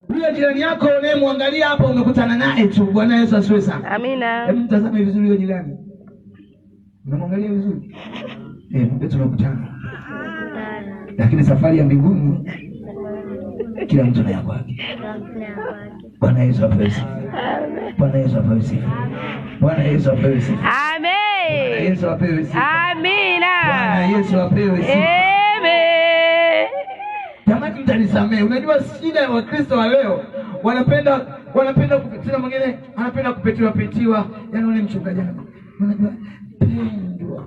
Huyo jirani yako unayemwangalia hapa umekutana naye tu. Bwana Yesu asifiwe sana. Amina. Hebu mtazame vizuri huyo jirani. Unamwangalia vizuri? Ndio tunakutana. Lakini safari ya mbinguni kila mtu na yake. Bwana Yesu asifiwe. Bwana Yesu asifiwe. Bwana Yesu asifiwe. Amen. Bwana Yesu asifiwe. Amina. Bwana Yesu asifiwe. Amen. Jamani, mtanisamee. Unajua shida ya Wakristo wa leo, wanapenda kupitiwa, mwingine anapenda kupetiwa. Yaani ule mchungaji anako. Unajua pendwa.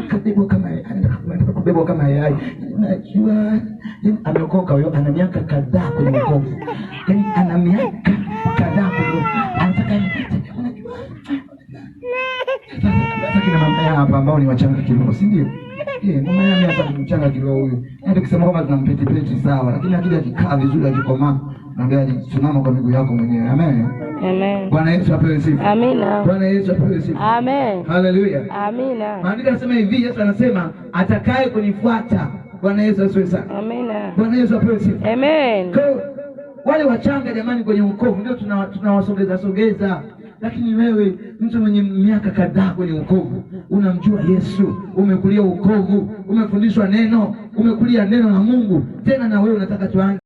Kabebwa kama kubebwa kama yai. Unajua ameokoka huyo, ana miaka kadhaa kwenye wokovu. Yaani ana miaka kadhaa kwenye anataka unajua. Sasa kina mama hapa ambao ni wachanga kidogo, si ndio? Mama yangu hapa ni mchanga kidogo huyo. Hata kusema kama tunampeti sawa, lakini akija akikaa vizuri akikomaa, naambia simama kwa miguu yako mwenyewe. Amen. Amen. Bwana Yesu apewe sifa. Amina. Bwana Yesu apewe sifa. Amen. Haleluya. Amina. Maandiko yanasema hivi, Yesu anasema atakaye kunifuata. Bwana Yesu asifiwe sana. Amina. Bwana Yesu apewe sifa. Amen. Kwa wale wachanga jamani kwenye wokovu ndio tunawasogeza. Lakini wewe mtu mwenye miaka kadhaa kwenye wokovu, unamjua Yesu, umekulia wokovu, umefundishwa neno, umekulia neno la Mungu, tena na wewe unataka tuanze